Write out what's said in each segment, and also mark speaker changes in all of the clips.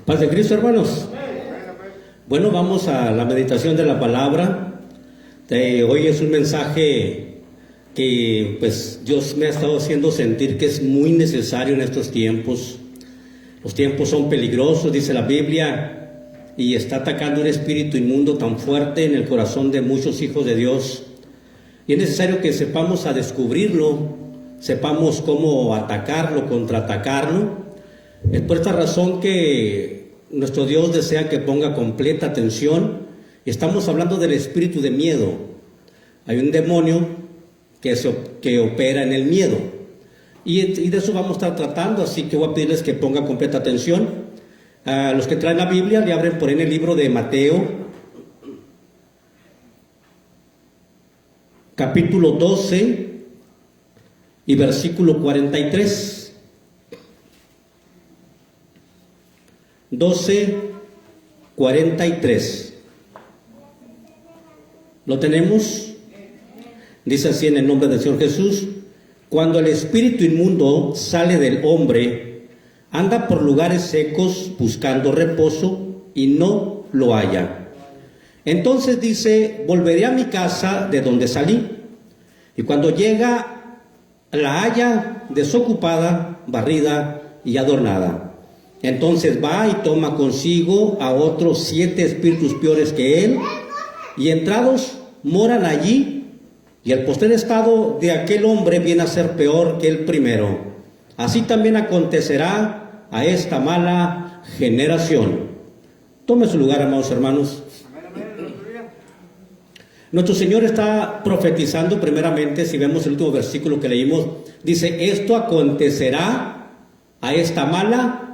Speaker 1: Paz de Cristo, hermanos. Bueno, vamos a la meditación de la palabra. Hoy es un mensaje que pues Dios me ha estado haciendo sentir que es muy necesario en estos tiempos. Los tiempos son peligrosos, dice la Biblia, y está atacando un espíritu inmundo tan fuerte en el corazón de muchos hijos de Dios. Y es necesario que sepamos a descubrirlo, sepamos cómo atacarlo, contraatacarlo. Es por esta razón que nuestro Dios desea que ponga completa atención. Estamos hablando del espíritu de miedo. Hay un demonio que opera en el miedo. Y de eso vamos a estar tratando, así que voy a pedirles que pongan completa atención. A los que traen la Biblia, le abren por ahí en el libro de Mateo, capítulo 12 y versículo 43. 12:43. ¿Lo tenemos? Dice así en el nombre del Señor Jesús: cuando el espíritu inmundo sale del hombre, anda por lugares secos buscando reposo y no lo halla. Entonces dice: volveré a mi casa de donde salí. Y cuando llega, la halla desocupada, barrida y adornada. Entonces va y toma consigo a otros 7 espíritus peores que él, y entrados moran allí, y el postrer estado de aquel hombre viene a ser peor que el primero. Así también acontecerá a esta mala generación. Tome su lugar, amados hermanos. Nuestro Señor está profetizando primeramente, si vemos el último versículo que leímos, dice: esto acontecerá a esta mala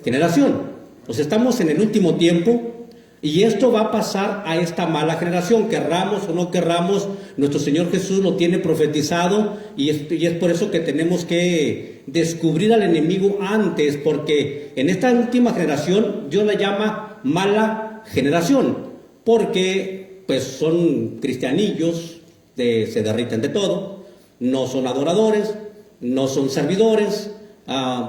Speaker 1: generación. Pues estamos en el último tiempo y esto va a pasar a esta mala generación, querramos o no querramos. Nuestro Señor Jesús lo tiene profetizado y es por eso que tenemos que descubrir al enemigo antes, porque en esta última generación Dios la llama mala generación, porque pues son cristianillos, se derriten de todo, no son adoradores, no son servidores,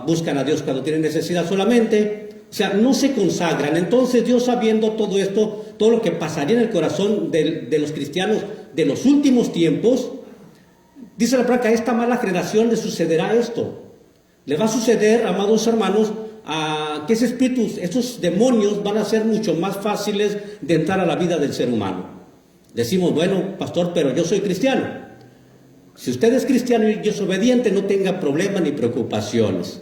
Speaker 1: buscan a Dios cuando tienen necesidad solamente, o sea, no se consagran. Entonces Dios, sabiendo todo esto, todo lo que pasaría en el corazón de los cristianos de los últimos tiempos, dice la palabra que a esta mala generación le sucederá esto. Le va a suceder, amados hermanos, que esos espíritus, esos demonios van a ser mucho más fáciles de entrar a la vida del ser humano. Decimos: bueno, pastor, pero yo soy cristiano. Si usted es cristiano y es obediente, no tenga problemas ni preocupaciones.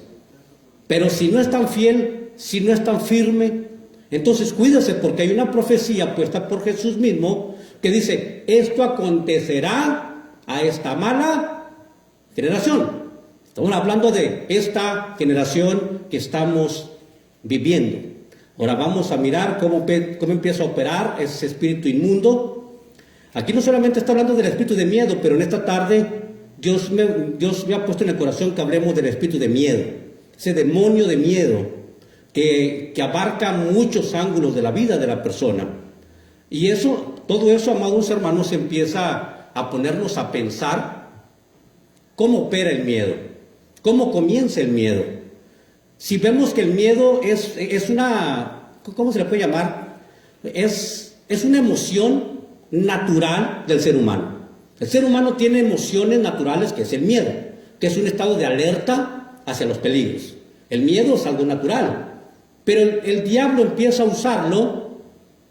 Speaker 1: Pero si no es tan fiel, si no es tan firme, entonces cuídese, porque hay una profecía puesta por Jesús mismo que dice: esto acontecerá a esta mala generación. Estamos hablando de esta generación que estamos viviendo. Ahora vamos a mirar cómo empieza a operar ese espíritu inmundo. Aquí no solamente está hablando del espíritu de miedo, pero en esta tarde Dios me ha puesto en el corazón que hablemos del espíritu de miedo, ese demonio de miedo que abarca muchos ángulos de la vida de la persona. Y todo eso, amados hermanos, empieza a ponernos a pensar cómo opera el miedo, cómo comienza el miedo. Si vemos que el miedo es una, ¿cómo se le puede llamar? Es una emoción natural del ser humano. El ser humano tiene emociones naturales, que es el miedo, que es un estado de alerta hacia los peligros. El miedo es algo natural, pero el diablo empieza a usarlo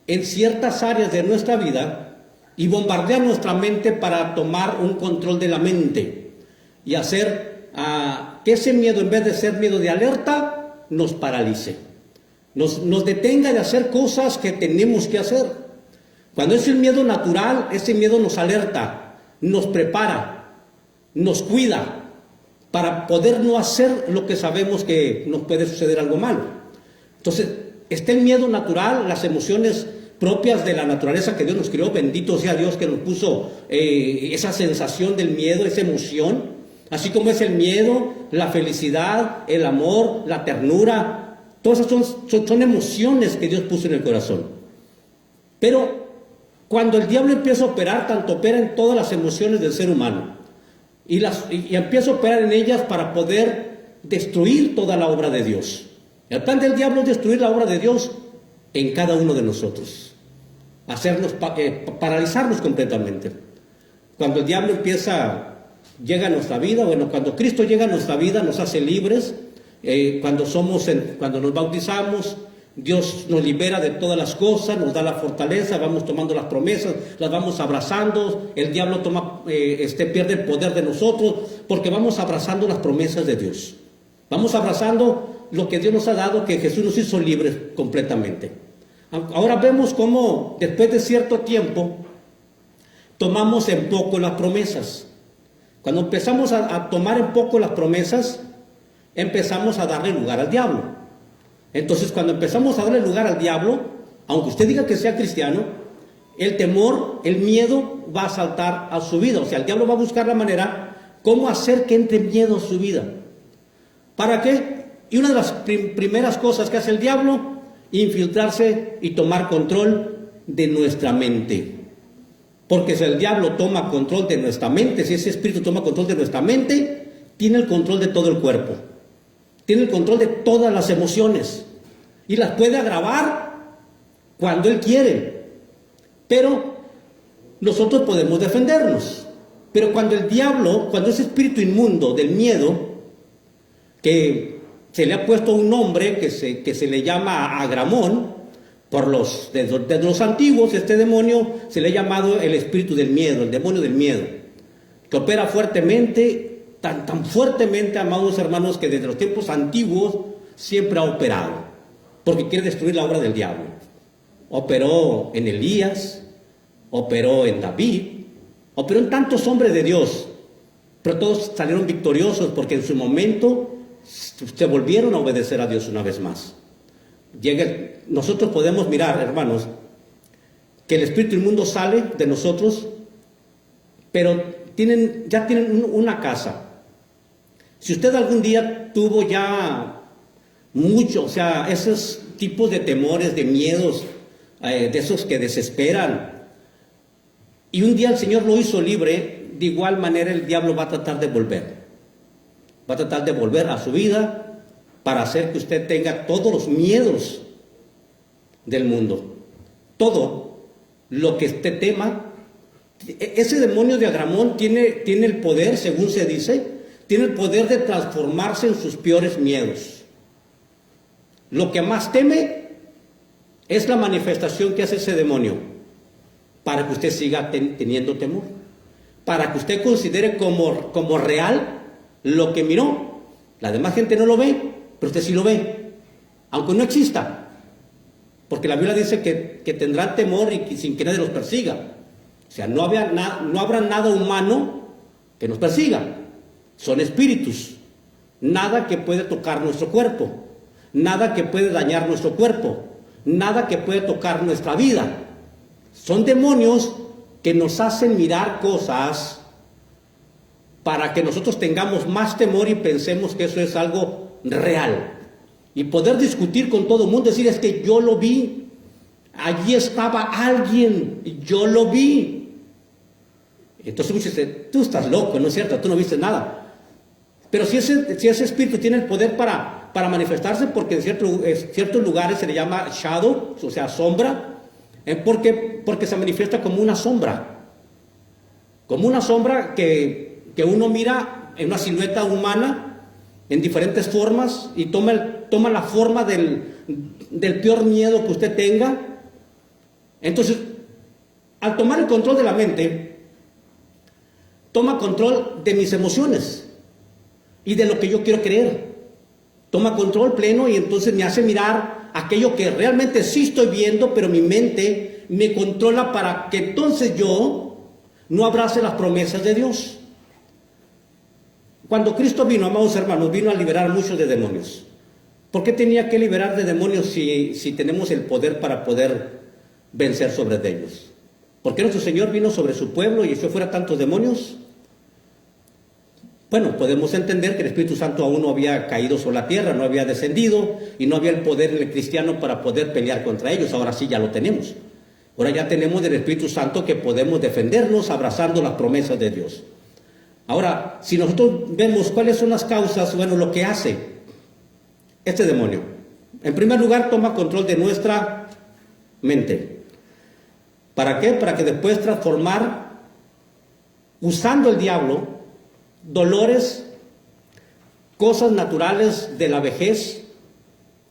Speaker 1: en ciertas áreas de nuestra vida y bombardea nuestra mente para tomar un control de la mente y hacer que ese miedo, en vez de ser miedo de alerta, nos paralice, nos detenga de hacer cosas que tenemos que hacer. Cuando es el miedo natural, ese miedo nos alerta, nos prepara, nos cuida para poder no hacer lo que sabemos que nos puede suceder algo malo. Entonces, está el miedo natural, las emociones propias de la naturaleza que Dios nos creó. Bendito sea Dios que nos puso esa sensación del miedo, esa emoción, así como es el miedo, la felicidad, el amor, la ternura. Todas esas son emociones que Dios puso en el corazón. Pero cuando el diablo empieza a operar, tanto opera en todas las emociones del ser humano y empieza a operar en ellas para poder destruir toda la obra de Dios. El plan del diablo es destruir la obra de Dios en cada uno de nosotros, hacernos paralizarnos completamente. Cuando el diablo llega a nuestra vida, cuando Cristo llega a nuestra vida, nos hace libres. Cuando nos bautizamos, Dios nos libera de todas las cosas, nos da la fortaleza, vamos tomando las promesas, las vamos abrazando. El diablo pierde el poder de nosotros porque vamos abrazando las promesas de Dios. Vamos abrazando lo que Dios nos ha dado, que Jesús nos hizo libres completamente. Ahora vemos cómo después de cierto tiempo tomamos en poco las promesas. Cuando empezamos a tomar en poco las promesas, empezamos a darle lugar al diablo. Entonces, cuando empezamos a darle lugar al diablo, aunque usted diga que sea cristiano, el temor, el miedo va a saltar a su vida. O sea, el diablo va a buscar la manera cómo hacer que entre miedo a su vida. ¿Para qué? Y una de las primeras cosas que hace el diablo, infiltrarse y tomar control de nuestra mente. Porque si el diablo toma control de nuestra mente, si ese espíritu toma control de nuestra mente, tiene el control de todo el cuerpo. Tiene el control de todas las emociones. Y las puede agravar cuando él quiere. Pero nosotros podemos defendernos. Pero cuando el diablo, cuando ese espíritu inmundo del miedo, que se le ha puesto un nombre que se le llama Agramón, desde los antiguos, este demonio se le ha llamado el espíritu del miedo, el demonio del miedo, que opera fuertemente, tan fuertemente, amados hermanos, que desde los tiempos antiguos siempre ha operado, porque quiere destruir la obra del diablo. Operó en Elías, operó en David, operó en tantos hombres de Dios, pero todos salieron victoriosos porque en su momento se volvieron a obedecer a Dios una vez más. Nosotros podemos mirar, hermanos, que el espíritu inmundo sale de nosotros, pero ya tienen una casa. Si usted algún día tuvo ya mucho, o sea, esos tipos de temores, de miedos, de esos que desesperan, y un día el Señor lo hizo libre, de igual manera el diablo va a tratar de volver. Va a tratar de volver a su vida para hacer que usted tenga todos los miedos del mundo. Todo lo que usted tema. Ese demonio de Agramón tiene el poder, según se dice, tiene el poder de transformarse en sus peores miedos. Lo que más teme es la manifestación que hace ese demonio para que usted siga teniendo temor. Para que usted considere como real lo que miró. La demás gente no lo ve, pero usted sí lo ve, aunque no exista, porque la Biblia dice que tendrán temor y sin que nadie los persiga. O sea, no habrá nada humano que nos persiga. Son espíritus, nada que puede tocar nuestro cuerpo, nada que puede dañar nuestro cuerpo, nada que puede tocar nuestra vida. Son demonios que nos hacen mirar cosas para que nosotros tengamos más temor y pensemos que eso es algo real. Y poder discutir con todo el mundo, decir, es que yo lo vi, allí estaba alguien, yo lo vi. Entonces muchos dicen, tú estás loco, ¿no es cierto? Tú no viste nada. Pero si ese espíritu tiene el poder para manifestarse, porque en ciertos lugares se le llama shadow, o sea, sombra, porque se manifiesta como una sombra que uno mira en una silueta humana en diferentes formas y toma la forma del peor miedo que usted tenga. Entonces, al tomar el control de la mente, toma control de mis emociones y de lo que yo quiero creer. Toma control pleno y entonces me hace mirar aquello que realmente sí estoy viendo, pero mi mente me controla para que entonces yo no abrace las promesas de Dios. Cuando Cristo vino, amados hermanos, vino a liberar a muchos de demonios. ¿Por qué tenía que liberar de demonios si tenemos el poder para poder vencer sobre ellos? ¿Por qué nuestro Señor vino sobre su pueblo y echó fuera tantos demonios? Bueno, podemos entender que el Espíritu Santo aún no había caído sobre la tierra, no había descendido y no había el poder en el cristiano para poder pelear contra ellos. Ahora sí ya lo tenemos. Ahora ya tenemos del Espíritu Santo que podemos defendernos abrazando las promesas de Dios. Ahora, si nosotros vemos cuáles son las causas, bueno, lo que hace este demonio. En primer lugar, toma control de nuestra mente. ¿Para qué? Para que después transformar, usando el diablo, dolores, cosas naturales de la vejez,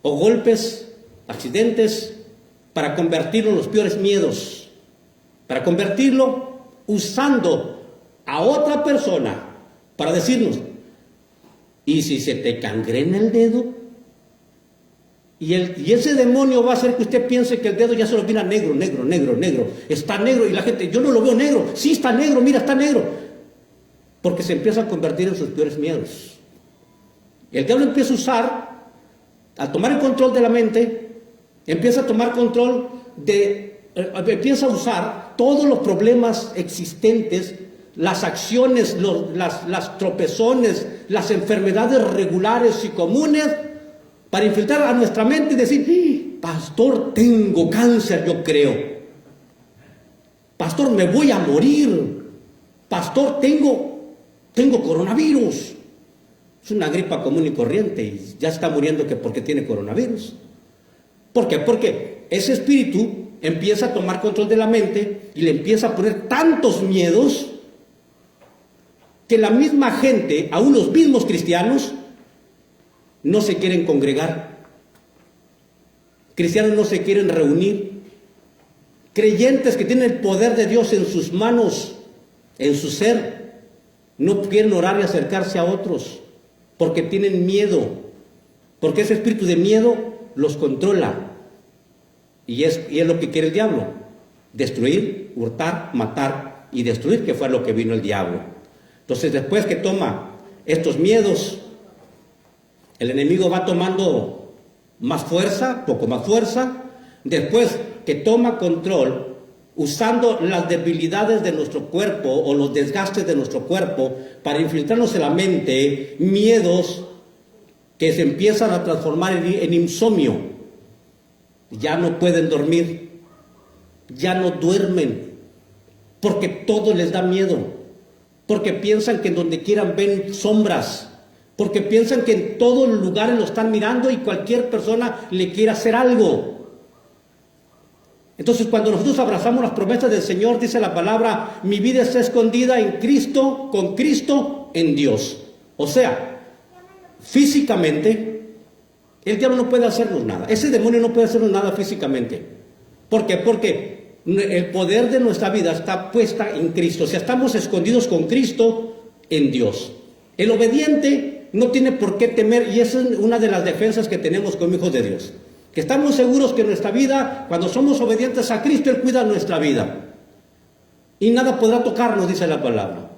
Speaker 1: o golpes, accidentes, para convertirlo en los peores miedos, para convertirlo usando a otra persona para decirnos, ¿y si se te cangrena el dedo? Y ese demonio va a hacer que usted piense que el dedo ya se lo mira negro, negro, negro, negro. Está negro y la gente, yo no lo veo negro. Sí, está negro, mira, está negro. Porque se empieza a convertir en sus peores miedos. El diablo empieza a usar, al tomar el control de la mente, empieza a tomar control empieza a usar todos los problemas existentes, las acciones, las tropezones, las enfermedades regulares y comunes, para infiltrar a nuestra mente y decir, pastor, tengo cáncer, yo creo. Pastor, me voy a morir. Pastor, tengo coronavirus. Es una gripa común y corriente y ya está muriendo que porque tiene coronavirus. ¿Por qué? Porque ese espíritu empieza a tomar control de la mente y le empieza a poner tantos miedos que la misma gente, aún los mismos cristianos, no se quieren congregar. Cristianos no se quieren reunir. Creyentes que tienen el poder de Dios en sus manos, en su ser, no quieren orar y acercarse a otros porque tienen miedo, porque ese espíritu de miedo los controla. Y es lo que quiere el diablo: destruir, hurtar, matar y destruir, que fue lo que vino el diablo. Entonces, después que toma estos miedos, el enemigo va tomando más fuerza, poco más fuerza. Después que toma control, usando las debilidades de nuestro cuerpo o los desgastes de nuestro cuerpo para infiltrarnos en la mente, miedos que se empiezan a transformar en insomnio. Ya no pueden dormir, ya no duermen, porque todo les da miedo, porque piensan que en donde quieran ven sombras, porque piensan que en todos los lugares lo están mirando y cualquier persona le quiere hacer algo. Entonces, cuando nosotros abrazamos las promesas del Señor, dice la palabra, mi vida está escondida en Cristo, con Cristo en Dios. O sea, físicamente, el diablo no puede hacernos nada. Ese demonio no puede hacernos nada físicamente. ¿Por qué? Porque el poder de nuestra vida está puesta en Cristo. O sea, estamos escondidos con Cristo en Dios. El obediente no tiene por qué temer, y esa es una de las defensas que tenemos como hijos de Dios. Que estamos seguros que nuestra vida, cuando somos obedientes a Cristo, Él cuida nuestra vida. Y nada podrá tocarnos, dice la palabra.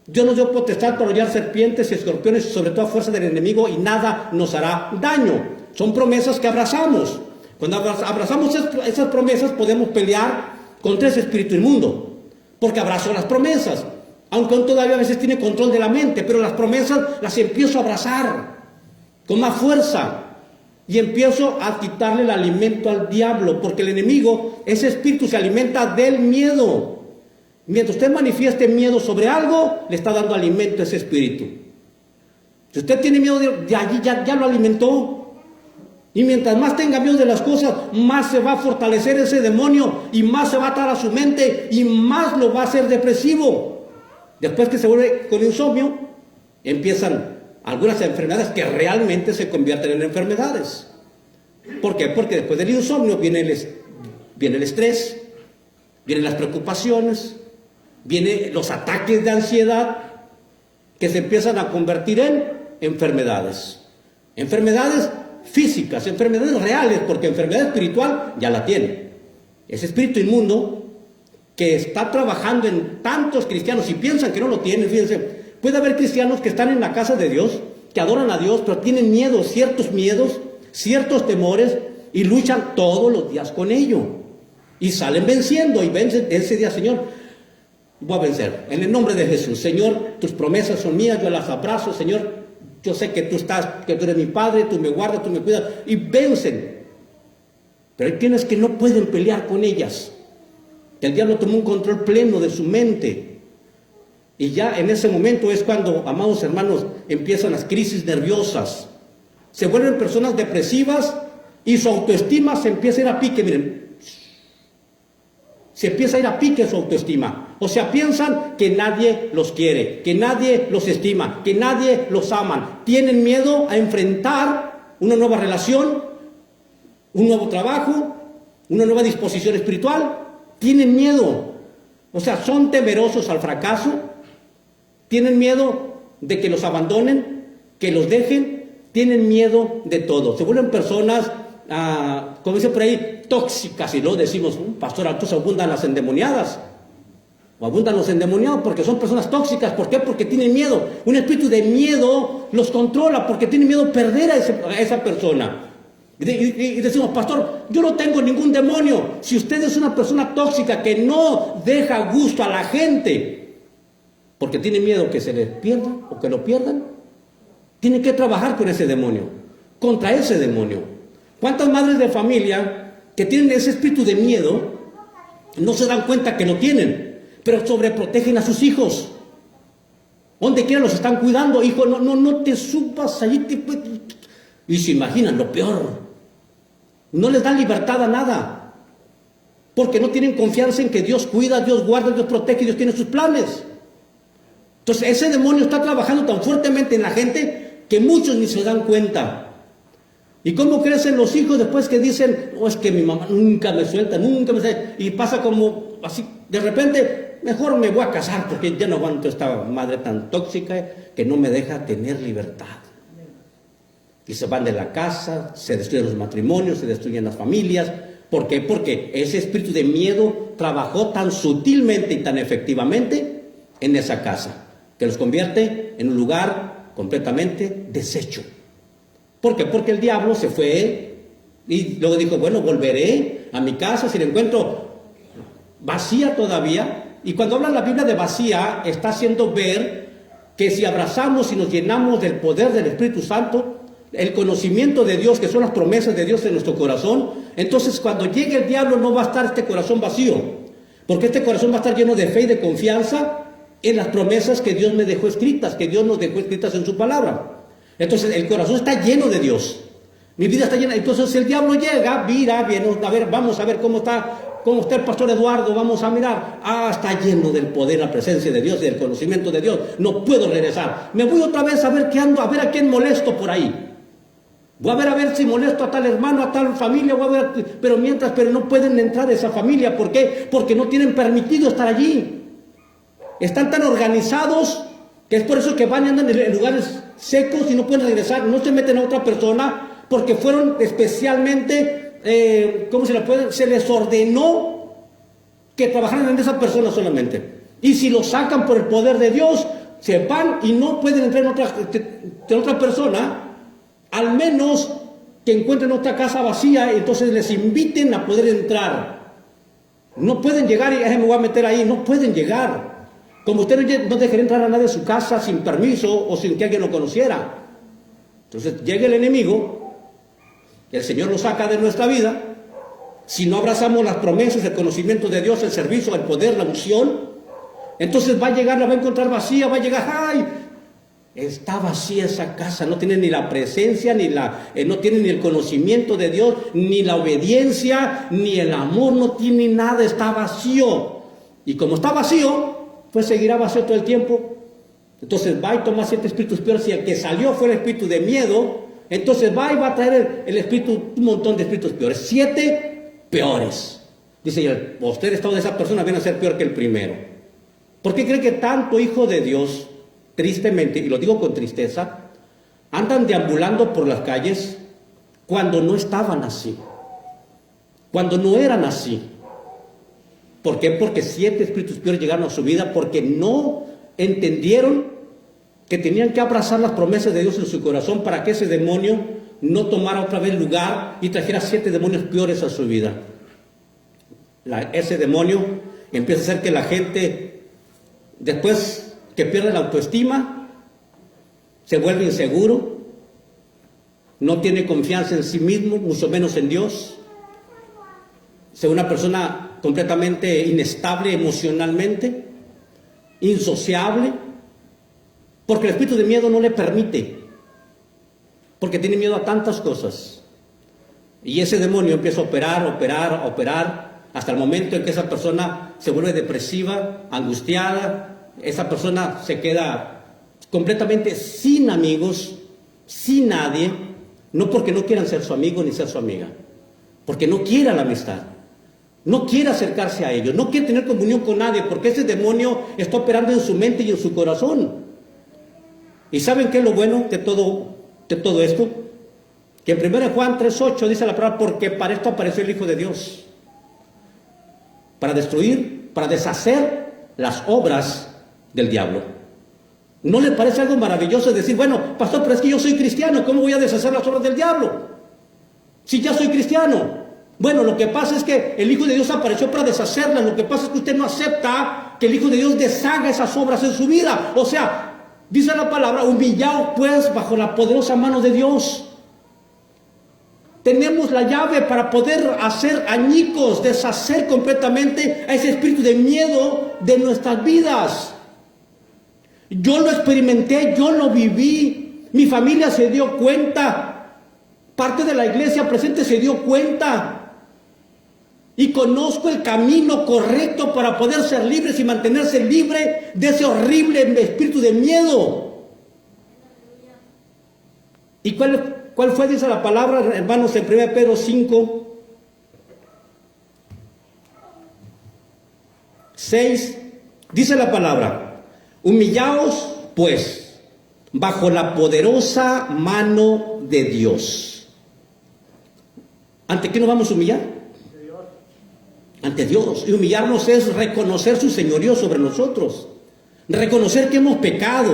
Speaker 1: Dios nos dio potestad para hollar serpientes y escorpiones, y sobre toda fuerza del enemigo, y nada nos hará daño. Son promesas que abrazamos. Cuando abrazamos esas promesas, podemos pelear contra ese espíritu inmundo, porque abrazo las promesas. Aunque aún todavía a veces tiene control de la mente, pero las promesas las empiezo a abrazar con más fuerza. Y empiezo a quitarle el alimento al diablo, porque el enemigo, ese espíritu, se alimenta del miedo. Mientras usted manifieste miedo sobre algo, le está dando alimento a ese espíritu. Si usted tiene miedo de allí, ya lo alimentó. Y mientras más tenga miedo de las cosas, más se va a fortalecer ese demonio, y más se va a atar a su mente, y más lo va a hacer depresivo. Después que se vuelve con insomnio, empiezan algunas enfermedades que realmente se convierten en enfermedades. ¿Por qué? Porque después del insomnio viene el estrés, vienen las preocupaciones, vienen los ataques de ansiedad, que se empiezan a convertir en enfermedades. Enfermedades físicas, enfermedades reales, porque enfermedad espiritual ya la tiene. Ese espíritu inmundo que está trabajando en tantos cristianos y piensan que no lo tienen, fíjense. Puede haber cristianos que están en la casa de Dios, que adoran a Dios, pero tienen miedos, ciertos temores, y luchan todos los días con ello. Y salen venciendo, y vencen ese día: Señor, voy a vencer. En el nombre de Jesús, Señor, tus promesas son mías, yo las abrazo, Señor. Yo sé que tú eres mi Padre, tú me guardas, tú me cuidas, y vencen. Pero hay quienes que no pueden pelear con ellas. El diablo tomó un control pleno de su mente. Y ya en ese momento es cuando, amados hermanos, empiezan las crisis nerviosas. Se vuelven personas depresivas y su autoestima se empieza a ir a pique, miren, se empieza a ir a pique su autoestima. O sea, piensan que nadie los quiere, que nadie los estima, que nadie los ama. Tienen miedo a enfrentar una nueva relación, un nuevo trabajo, una nueva disposición espiritual. Tienen miedo. O sea, son temerosos al fracaso. Tienen miedo de que los abandonen, que los dejen. Tienen miedo de todo. Se vuelven personas, como dice por ahí, tóxicas. Y luego decimos, pastor, entonces abundan las endemoniadas. O abundan los endemoniados porque son personas tóxicas. ¿Por qué? Porque tienen miedo. Un espíritu de miedo los controla porque tienen miedo a perder a esa persona. Y decimos, pastor, yo no tengo ningún demonio. Si usted es una persona tóxica que no deja gusto a la gente porque tiene miedo que se le pierda o que lo pierdan, tiene que trabajar con ese demonio, contra ese demonio. ¿Cuántas madres de familia que tienen ese espíritu de miedo no se dan cuenta que lo tienen, pero sobreprotegen a sus hijos? Donde quiera los están cuidando. Hijo, no te subas allí. Y se imaginan lo peor. No les dan libertad a nada, porque no tienen confianza en que Dios cuida, Dios guarda, Dios protege, Dios tiene sus planes. Entonces ese demonio está trabajando tan fuertemente en la gente que muchos ni se dan cuenta. ¿Y cómo crecen los hijos después que dicen, es que mi mamá nunca me suelta, nunca me suelta? Y pasa como así, de repente, mejor me voy a casar porque ya no aguanto esta madre tan tóxica que no me deja tener libertad. Y se van de la casa, se destruyen los matrimonios, se destruyen las familias. ¿Por qué? Porque ese espíritu de miedo trabajó tan sutilmente y tan efectivamente en esa casa, que los convierte en un lugar completamente deshecho. ¿Por qué? Porque el diablo se fue y luego dijo, bueno, volveré a mi casa si la encuentro vacía todavía. Y cuando habla la Biblia de vacía, está haciendo ver que si abrazamos y nos llenamos del poder del Espíritu Santo, el conocimiento de Dios, que son las promesas de Dios en nuestro corazón, entonces cuando llegue el diablo no va a estar este corazón vacío, porque este corazón va a estar lleno de fe y de confianza en las promesas que Dios me dejó escritas, que Dios nos dejó escritas en su palabra. Entonces el corazón está lleno de Dios, mi vida está llena. Entonces el diablo llega, mira, viene, a ver, vamos a ver cómo está el pastor Eduardo, vamos a mirar, está lleno del poder, la presencia de Dios y del conocimiento de Dios, no puedo regresar, me voy otra vez a ver qué ando, a ver a quién molesto por ahí. Voy a ver si molesto a tal hermano, a tal familia, pero no pueden entrar a esa familia. ¿Por qué? Porque no tienen permitido estar allí. Están tan organizados que es por eso que van y andan en lugares secos y no pueden regresar. No se meten a otra persona porque fueron especialmente, se les ordenó que trabajaran en esa persona solamente. Y si lo sacan por el poder de Dios, se van y no pueden entrar en otra persona, al menos que encuentren otra casa vacía, entonces les inviten a poder entrar. No pueden llegar y me voy a meter ahí, no pueden llegar. Como usted no dejaría entrar a nadie a su casa sin permiso o sin que alguien lo conociera. Entonces llega el enemigo, el Señor lo saca de nuestra vida. Si no abrazamos las promesas, el conocimiento de Dios, el servicio, el poder, la unción, entonces va a llegar, la va a encontrar vacía, va a llegar, ¡ay! Está vacía esa casa, no tiene ni la presencia, no tiene ni el conocimiento de Dios, ni la obediencia, ni el amor, no tiene nada, está vacío. Y como está vacío, pues seguirá vacío todo el tiempo. Entonces va y toma 7 espíritus peores. Si el que salió fue el espíritu de miedo, entonces va y va a traer el espíritu, un montón de espíritus peores, 7 peores. Dice, usted estado de esa persona viene a ser peor que el primero. ¿Por qué cree que tanto hijo de Dios, tristemente, y lo digo con tristeza, andan deambulando por las calles cuando no estaban así, cuando no eran así? ¿Por qué? Porque 7 espíritus peores llegaron a su vida porque no entendieron que tenían que abrazar las promesas de Dios en su corazón para que ese demonio no tomara otra vez lugar y trajera 7 demonios peores a su vida. Ese demonio empieza a hacer que la gente, después que pierde la autoestima, se vuelve inseguro, no tiene confianza en sí mismo, mucho menos en Dios, se ve una persona completamente inestable emocionalmente, insociable, porque el espíritu de miedo no le permite, porque tiene miedo a tantas cosas. Y ese demonio empieza a operar, hasta el momento en que esa persona se vuelve depresiva, angustiada, esa persona se queda completamente sin amigos, sin nadie, no porque no quieran ser su amigo ni ser su amiga, porque no quiera la amistad, no quiere acercarse a ellos, no quiere tener comunión con nadie, porque ese demonio está operando en su mente y en su corazón. ¿Y saben qué es lo bueno de todo esto? Que en 1 Juan 3:8 dice la palabra, porque para esto apareció el Hijo de Dios, para destruir, para deshacer las obras del diablo. ¿No le parece algo maravilloso decir, bueno, pastor, pero es que yo soy cristiano, ¿cómo voy a deshacer las obras del diablo? Si ya soy cristiano. Bueno, lo que pasa es que el Hijo de Dios apareció para deshacerlas, lo que pasa es que usted no acepta que el Hijo de Dios deshaga esas obras en su vida. O sea, dice la palabra, humillaos pues bajo la poderosa mano de Dios. Tenemos la llave para poder hacer añicos, deshacer completamente a ese espíritu de miedo de nuestras vidas. Yo lo experimenté, yo lo viví, mi familia se dio cuenta, parte de la iglesia presente se dio cuenta. Y conozco el camino correcto para poder ser libres y mantenerse libre de ese horrible espíritu de miedo. ¿Y cuál fue, dice la palabra, hermanos, en 1 Pedro 5:6, dice la palabra, humillaos pues bajo la poderosa mano de Dios. ¿Ante qué nos vamos a humillar? Ante Dios. Y humillarnos es reconocer su señorío sobre nosotros, reconocer que hemos pecado,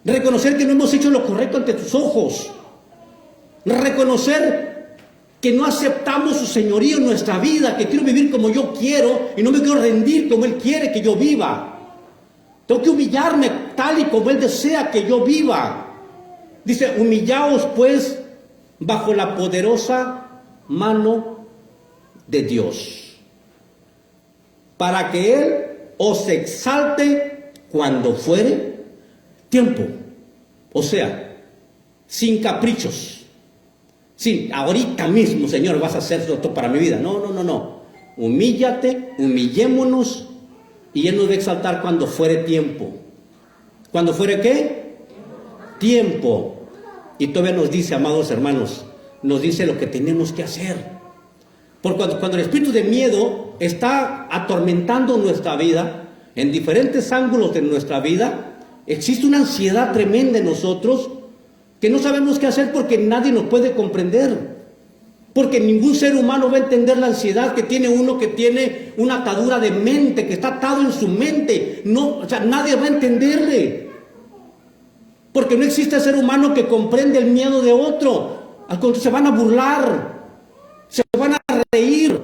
Speaker 1: reconocer que no hemos hecho lo correcto ante tus ojos, reconocer que no aceptamos su señorío en nuestra vida, que quiero vivir como yo quiero y no me quiero rendir como Él quiere que yo viva. Tengo que humillarme tal y como Él desea que yo viva. Dice, humillaos pues bajo la poderosa mano de Dios, para que Él os exalte cuando fuere tiempo. O sea, sin caprichos, sin ahorita mismo, Señor, vas a hacer esto para mi vida. No. Humíllate, humillémonos, y Él nos va a exaltar cuando fuere tiempo. ¿Cuando fuere qué? Tiempo. Y todavía nos dice, amados hermanos, nos dice lo que tenemos que hacer. Porque cuando el espíritu de miedo está atormentando nuestra vida, en diferentes ángulos de nuestra vida, existe una ansiedad tremenda en nosotros, que no sabemos qué hacer porque nadie nos puede comprender. Porque ningún ser humano va a entender la ansiedad que tiene uno que tiene una atadura de mente, que está atado en su mente. No, o sea, nadie va a entenderle. Porque no existe ser humano que comprende el miedo de otro. Al contrario, se van a burlar, se van a reír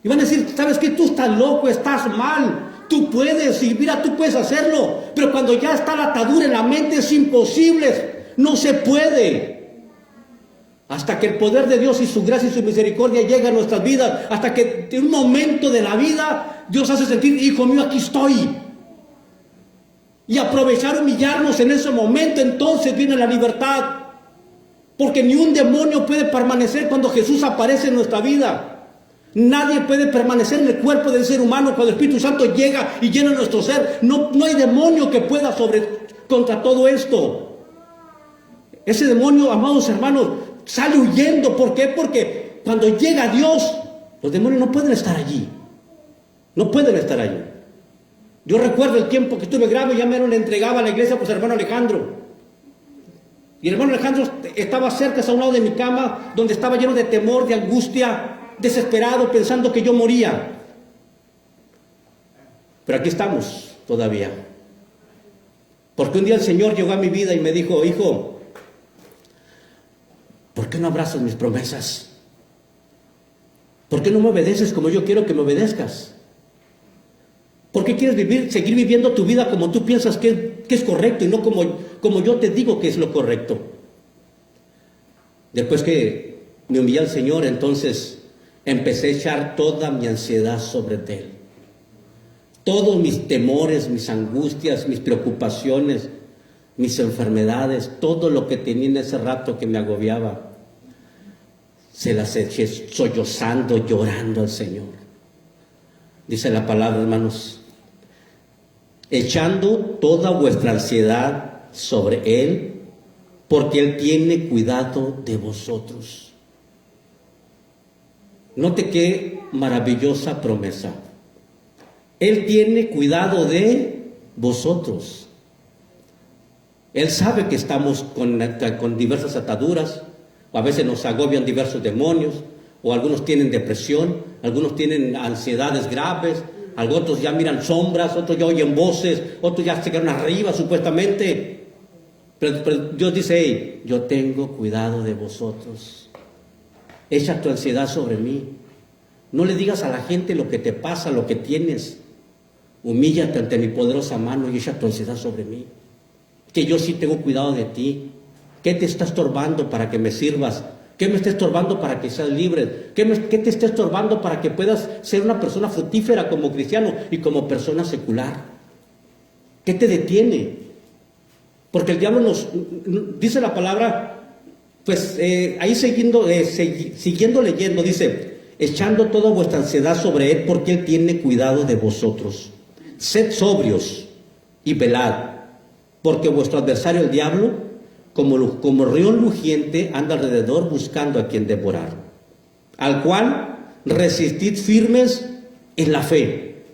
Speaker 1: y van a decir, ¿sabes qué? Tú estás loco, estás mal, tú puedes, y mira, tú puedes hacerlo. Pero cuando ya está la atadura en la mente es imposible, no se puede. Hasta que el poder de Dios y su gracia y su misericordia llega a nuestras vidas, hasta que en un momento de la vida Dios hace sentir, hijo mío, aquí estoy. Y aprovechar, humillarnos en ese momento, entonces viene la libertad. Porque ni un demonio puede permanecer cuando Jesús aparece en nuestra vida. Nadie puede permanecer en el cuerpo del ser humano cuando el Espíritu Santo llega y llena nuestro ser. No hay demonio que pueda contra todo esto. Ese demonio, amados hermanos, sale huyendo. ¿Por qué? Porque cuando llega Dios, los demonios no pueden estar allí. No pueden estar allí. Yo recuerdo el tiempo que estuve grave, ya me lo entregaba a la iglesia pues hermano Alejandro. Y el hermano Alejandro estaba cerca, a un lado de mi cama, donde estaba lleno de temor, de angustia, desesperado, pensando que yo moría. Pero aquí estamos todavía. Porque un día el Señor llegó a mi vida y me dijo, hijo, ¿por qué no abrazas mis promesas? ¿Por qué no me obedeces como yo quiero que me obedezcas? ¿Por qué quieres seguir viviendo tu vida como tú piensas que es correcto y no como yo te digo que es lo correcto? Después que me humillé al Señor, entonces empecé a echar toda mi ansiedad sobre Él. Todos mis temores, mis angustias, mis preocupaciones, mis enfermedades, todo lo que tenía en ese rato que me agobiaba, se las eche sollozando, llorando al Señor. Dice la palabra, hermanos, echando toda vuestra ansiedad sobre Él, porque Él tiene cuidado de vosotros. Note qué maravillosa promesa. Él tiene cuidado de vosotros. Él sabe que estamos con diversas ataduras, o a veces nos agobian diversos demonios, o algunos tienen depresión, algunos tienen ansiedades graves, otros ya miran sombras, otros ya oyen voces, otros ya se quedaron arriba supuestamente. Pero Dios dice, hey, yo tengo cuidado de vosotros. Echa tu ansiedad sobre mí. No le digas a la gente lo que te pasa, lo que tienes. Humíllate ante mi poderosa mano y echa tu ansiedad sobre mí. Que yo sí tengo cuidado de ti. ¿Qué te está estorbando para que me sirvas? ¿Qué me está estorbando para que seas libre? ¿Qué te está estorbando para que puedas ser una persona fructífera como cristiano y como persona secular? ¿Qué te detiene? Porque el diablo nos dice la palabra, pues ahí siguiendo leyendo, dice, echando toda vuestra ansiedad sobre Él, porque Él tiene cuidado de vosotros. Sed sobrios y velad, porque vuestro adversario el diablo, como león rugiente, anda alrededor buscando a quien devorar, al cual resistid firmes en la fe.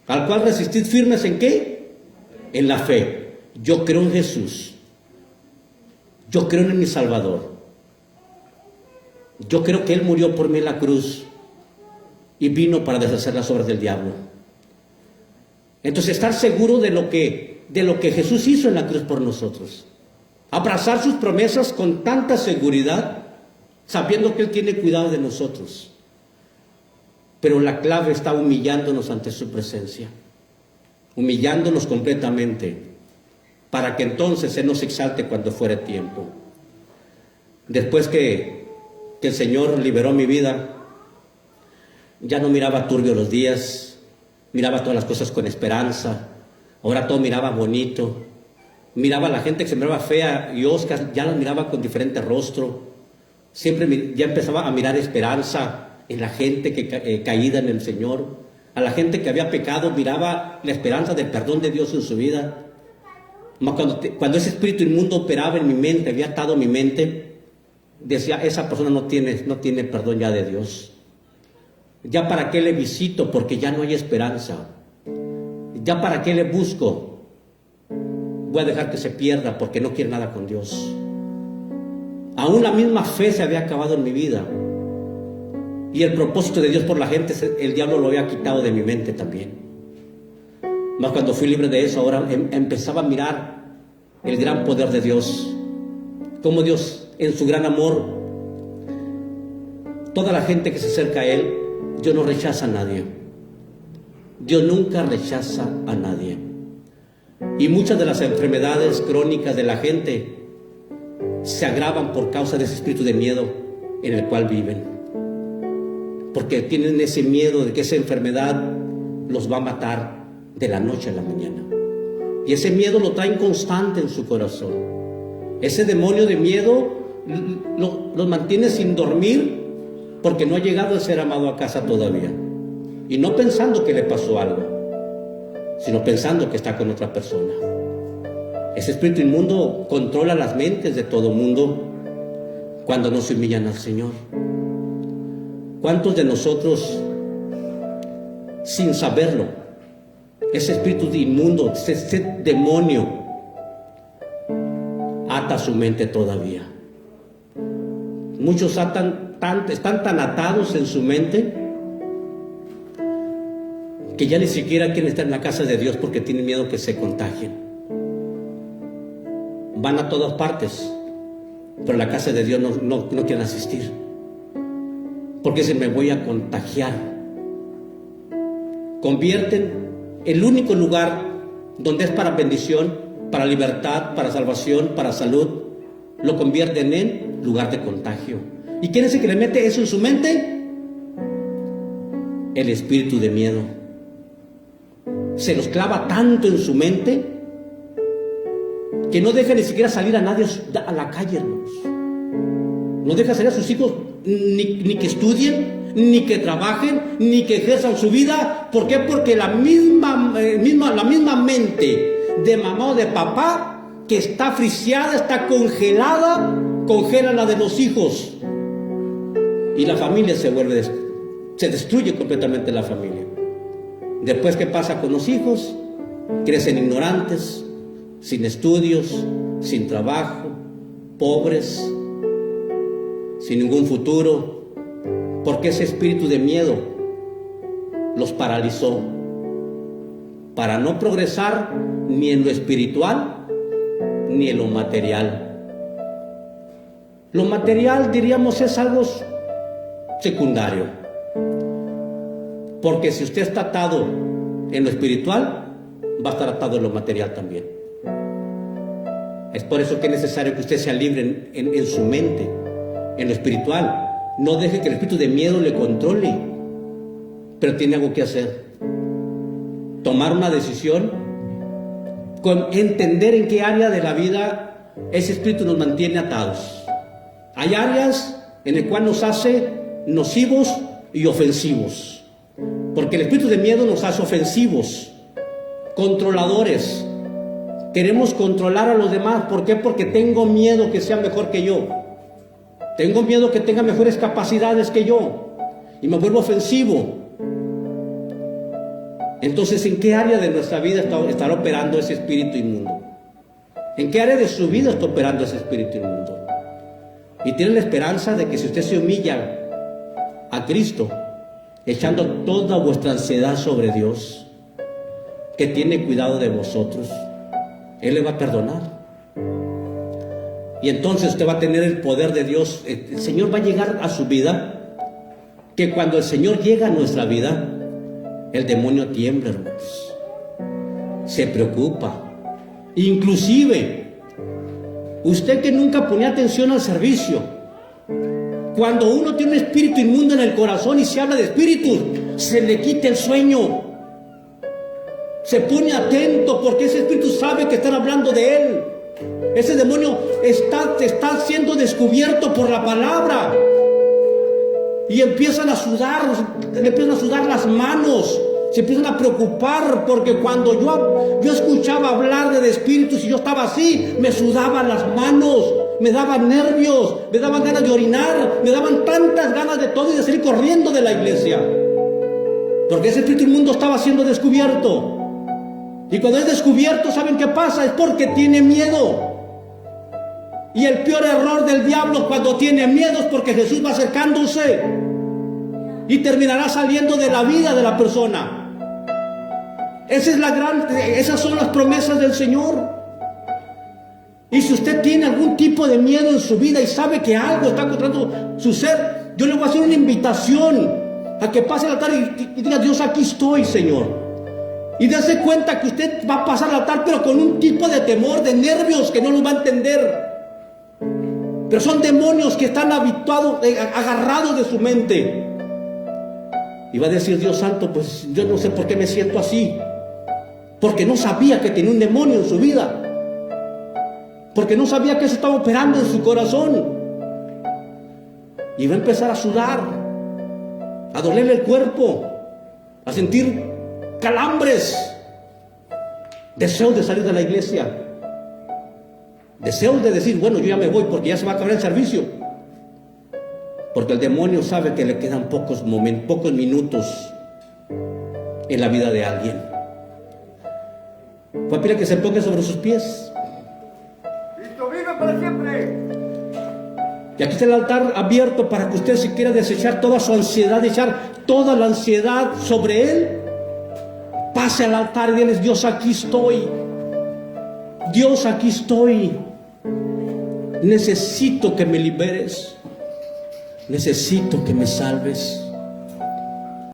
Speaker 1: ¿Al cual resistid firmes en qué? En la fe. Yo creo en Jesús. Yo creo en mi Salvador. Yo creo que Él murió por mí en la cruz y vino para deshacer las obras del diablo. Entonces, estar seguro de lo que Jesús hizo en la cruz por nosotros. Abrazar sus promesas con tanta seguridad, sabiendo que Él tiene cuidado de nosotros. Pero la clave está humillándonos ante su presencia, humillándonos completamente, para que entonces Él nos exalte cuando fuere tiempo. Después que el Señor liberó mi vida, ya no miraba turbio los días, miraba todas las cosas con esperanza, ahora todo miraba bonito. Miraba a la gente que se miraba fea y Oscar ya la miraba con diferente rostro. Siempre ya empezaba a mirar esperanza en la gente que caída en el Señor. A la gente que había pecado miraba la esperanza del perdón de Dios en su vida. Cuando ese espíritu inmundo operaba en mi mente, había atado mi mente, decía, esa persona no tiene perdón ya de Dios. Ya para qué le visito, porque ya no hay esperanza. Ya para qué le busco. Voy a dejar que se pierda porque no quiere nada con Dios. Aún la misma fe se había acabado en mi vida. Y el propósito de Dios por la gente, el diablo lo había quitado de mi mente también. Más cuando fui libre de eso, ahora empezaba a mirar el gran poder de Dios. Cómo Dios, en su gran amor, toda la gente que se acerca a Él, Dios no rechaza a nadie. Dios nunca rechaza a nadie. Y muchas de las enfermedades crónicas de la gente se agravan por causa de ese espíritu de miedo en el cual viven. Porque tienen ese miedo de que esa enfermedad los va a matar de la noche a la mañana. Y ese miedo lo traen constante en su corazón. Ese demonio de miedo los mantiene sin dormir porque no ha llegado a ser amado a casa todavía. Y no pensando que le pasó algo, sino pensando que está con otra persona. Ese espíritu inmundo controla las mentes de todo mundo cuando no se humillan al Señor. ¿Cuántos de nosotros, sin saberlo, ese espíritu inmundo, ese demonio, ata su mente todavía? Muchos están tan atados en su mente que ya ni siquiera quieren estar en la casa de Dios porque tienen miedo que se contagien. Van a todas partes, pero en la casa de Dios no quieren asistir, porque se me voy a contagiar. Convierten el único lugar donde es para bendición, para libertad, para salvación, para salud, lo convierten en lugar de contagio. ¿Y quién es el que le mete eso en su mente? El espíritu de miedo. Se los clava tanto en su mente que no deja ni siquiera salir a nadie a la calle, hermanos. No deja salir a sus hijos ni que estudien, ni que trabajen, ni que ejerzan su vida. ¿Por qué? Porque la misma mente de mamá o de papá que está friseada, está congelada, congela la de los hijos. Y la familia se destruye completamente la familia. Después, ¿qué pasa con los hijos? Crecen ignorantes, sin estudios, sin trabajo, pobres, sin ningún futuro, porque ese espíritu de miedo los paralizó para no progresar ni en lo espiritual ni en lo material. Lo material, diríamos, es algo secundario, porque si usted está atado en lo espiritual, va a estar atado en lo material también. Es por eso que es necesario que usted sea libre en su mente, en lo espiritual. No deje que el espíritu de miedo le controle, pero tiene algo que hacer. Tomar una decisión, entender en qué área de la vida ese espíritu nos mantiene atados. Hay áreas en las cuales nos hace nocivos y ofensivos, porque el espíritu de miedo nos hace ofensivos, controladores. Queremos controlar a los demás. ¿Por qué? Porque tengo miedo que sea mejor que yo. Tengo miedo que tenga mejores capacidades que yo. Y me vuelvo ofensivo. Entonces, ¿en qué área de nuestra vida estará operando ese espíritu inmundo? ¿En qué área de su vida está operando ese espíritu inmundo? Y tiene la esperanza de que si usted se humilla a Cristo, echando toda vuestra ansiedad sobre Dios, que tiene cuidado de vosotros, Él le va a perdonar. Y entonces usted va a tener el poder de Dios. El Señor va a llegar a su vida, que cuando el Señor llega a nuestra vida, el demonio tiembla, hermanos. Se preocupa. Inclusive, usted que nunca ponía atención al servicio, cuando uno tiene un espíritu inmundo en el corazón y se habla de espíritus, se le quita el sueño. Se pone atento porque ese espíritu sabe que están hablando de él. Ese demonio está siendo descubierto por la palabra. Y empiezan a sudar, le empiezan a sudar las manos. Se empiezan a preocupar porque cuando yo escuchaba hablar de espíritus y yo estaba así, me sudaban las manos, me daban nervios, me daban ganas de orinar, me daban tantas ganas de todo y de salir corriendo de la iglesia. Porque ese espíritu inmundo estaba siendo descubierto. Y cuando es descubierto, ¿saben qué pasa? Es porque tiene miedo. Y el peor error del diablo cuando tiene miedo es porque Jesús va acercándose y terminará saliendo de la vida de la persona. Esas son las promesas del Señor. Y si usted tiene algún tipo de miedo en su vida y sabe que algo está controlando su ser, yo le voy a hacer una invitación a que pase al altar y diga: Dios, aquí estoy, Señor. Y dése cuenta que usted va a pasar al altar, pero con un tipo de temor, de nervios que no los va a entender. Pero son demonios que están habituados, agarrados de su mente. Y va a decir: Dios santo, pues yo no sé por qué me siento así. Porque no sabía que tenía un demonio en su vida. Porque no sabía que eso estaba operando en su corazón. Y va a empezar a sudar, a dolerle el cuerpo, a sentir calambres, deseos de salir de la iglesia, deseos de decir: bueno, yo ya me voy porque ya se va a acabar el servicio. Porque el demonio sabe que le quedan pocos minutos en la vida de alguien. Voy a pedir que se ponga sobre sus pies.
Speaker 2: Cristo vive para siempre.
Speaker 1: Y aquí está el altar abierto para que usted, si quiera desechar toda su ansiedad, echar toda la ansiedad sobre él, pase al altar y diles: Dios, aquí estoy. Dios, aquí estoy. Necesito que me liberes. Necesito que me salves.